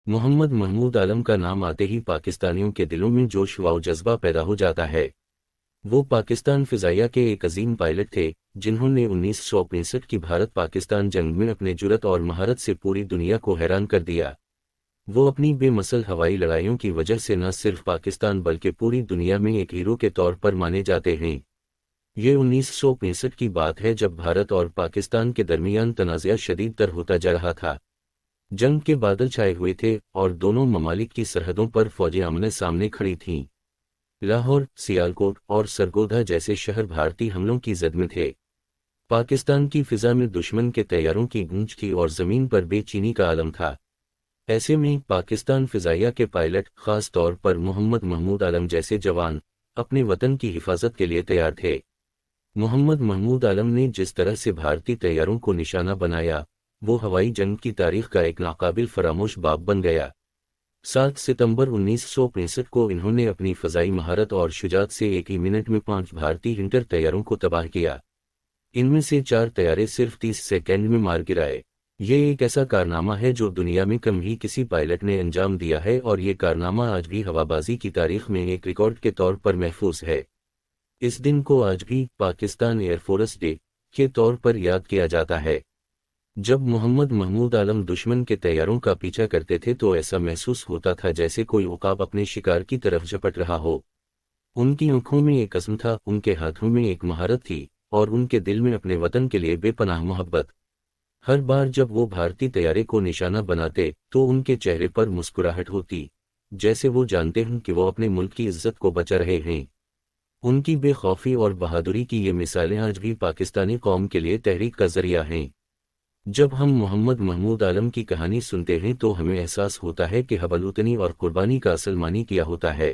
محمد محمود عالم کا نام آتے ہی پاکستانیوں کے دلوں میں جوش و جذبہ پیدا ہو جاتا ہے۔ وہ پاکستان فضائیہ کے ایک عظیم پائلٹ تھے، جنہوں نے 1965 کی بھارت پاکستان جنگ میں اپنے جرأت اور مہارت سے پوری دنیا کو حیران کر دیا۔ وہ اپنی بے مثل ہوائی لڑائیوں کی وجہ سے نہ صرف پاکستان بلکہ پوری دنیا میں ایک ہیرو کے طور پر مانے جاتے ہیں۔ یہ 1965 کی بات ہے جب بھارت اور پاکستان کے درمیان تنازعہ شدید تر ہوتا جا رہا تھا۔ جنگ کے بادل چھائے ہوئے تھے اور دونوں ممالک کی سرحدوں پر فوجیں آمنے سامنے کھڑی تھیں۔ لاہور، سیالکوٹ اور سرگودا جیسے شہر بھارتی حملوں کی زد میں تھے۔ پاکستان کی فضا میں دشمن کے طیاروں کی گونج تھی اور زمین پر بے چینی کا عالم تھا۔ ایسے میں پاکستان فضائیہ کے پائلٹ، خاص طور پر محمد محمود عالم جیسے جوان، اپنے وطن کی حفاظت کے لیے تیار تھے۔ محمد محمود عالم نے جس طرح سے بھارتی طیاروں کو نشانہ بنایا، وہ ہوائی جنگ کی تاریخ کا ایک ناقابل فراموش باب بن گیا۔ 7 ستمبر 1965 کو انہوں نے اپنی فضائی مہارت اور شجاعت سے ایک ہی منٹ میں 5 بھارتی ہنٹر طیاروں کو تباہ کیا۔ ان میں سے 4 طیارے صرف 30 سیکنڈ میں مار گرائے۔ یہ ایک ایسا کارنامہ ہے جو دنیا میں کم ہی کسی پائلٹ نے انجام دیا ہے، اور یہ کارنامہ آج بھی ہوابازی کی تاریخ میں ایک ریکارڈ کے طور پر محفوظ ہے۔ اس دن کو آج بھی پاکستان ایئر فورس ڈے کے طور پر یاد کیا جاتا ہے۔ جب محمد محمود عالم دشمن کے طیاروں کا پیچھا کرتے تھے تو ایسا محسوس ہوتا تھا جیسے کوئی عقاب اپنے شکار کی طرف جھپٹ رہا ہو۔ ان کی آنکھوں میں ایک عزم تھا، ان کے ہاتھوں میں ایک مہارت تھی، اور ان کے دل میں اپنے وطن کے لیے بے پناہ محبت۔ ہر بار جب وہ بھارتی طیارے کو نشانہ بناتے تو ان کے چہرے پر مسکراہٹ ہوتی، جیسے وہ جانتے ہوں کہ وہ اپنے ملک کی عزت کو بچا رہے ہیں۔ ان کی بے خوفی اور بہادری کی یہ مثالیں آج بھی پاکستانی قوم کے لیے تحریک کا ذریعہ ہیں۔ جب ہم محمد محمود عالم کی کہانی سنتے ہیں تو ہمیں احساس ہوتا ہے کہ حبلوتنی اور قربانی کا اصل معنی کیا ہوتا ہے۔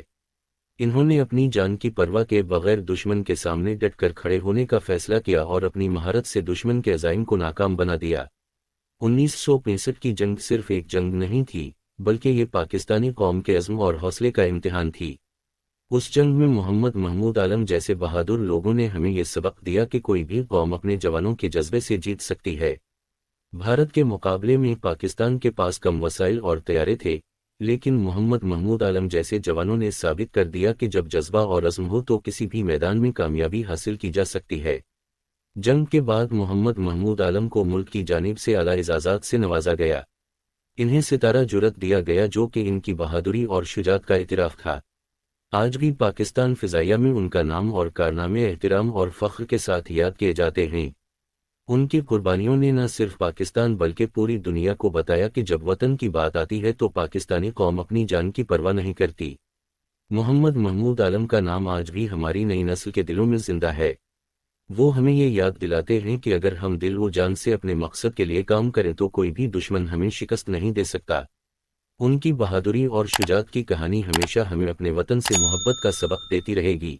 انہوں نے اپنی جان کی پرواہ کے بغیر دشمن کے سامنے ڈٹ کر کھڑے ہونے کا فیصلہ کیا اور اپنی مہارت سے دشمن کے عزائم کو ناکام بنا دیا۔ 1965 کی جنگ صرف ایک جنگ نہیں تھی، بلکہ یہ پاکستانی قوم کے عزم اور حوصلے کا امتحان تھی۔ اس جنگ میں محمد محمود عالم جیسے بہادر لوگوں نے ہمیں یہ سبق دیا کہ کوئی بھی قوم اپنے جوانوں کے جذبے سے جیت سکتی ہے۔ بھارت کے مقابلے میں پاکستان کے پاس کم وسائل اور طیارے تھے، لیکن محمد محمود عالم جیسے جوانوں نے ثابت کر دیا کہ جب جذبہ اور عزم ہو تو کسی بھی میدان میں کامیابی حاصل کی جا سکتی ہے۔ جنگ کے بعد محمد محمود عالم کو ملک کی جانب سے اعلیٰ اعزازات سے نوازا گیا۔ انہیں ستارہ جرأت دیا گیا جو کہ ان کی بہادری اور شجاعت کا اعتراف تھا۔ آج بھی پاکستان فضائیہ میں ان کا نام اور کارنامے احترام اور فخر کے ساتھ یاد کیے جاتے ہیں۔ ان کی قربانیوں نے نہ صرف پاکستان بلکہ پوری دنیا کو بتایا کہ جب وطن کی بات آتی ہے تو پاکستانی قوم اپنی جان کی پرواہ نہیں کرتی۔ محمد محمود عالم کا نام آج بھی ہماری نئی نسل کے دلوں میں زندہ ہے۔ وہ ہمیں یہ یاد دلاتے ہیں کہ اگر ہم دل و جان سے اپنے مقصد کے لیے کام کریں تو کوئی بھی دشمن ہمیں شکست نہیں دے سکتا۔ ان کی بہادری اور شجاعت کی کہانی ہمیشہ ہمیں اپنے وطن سے محبت کا سبق دیتی رہے گی۔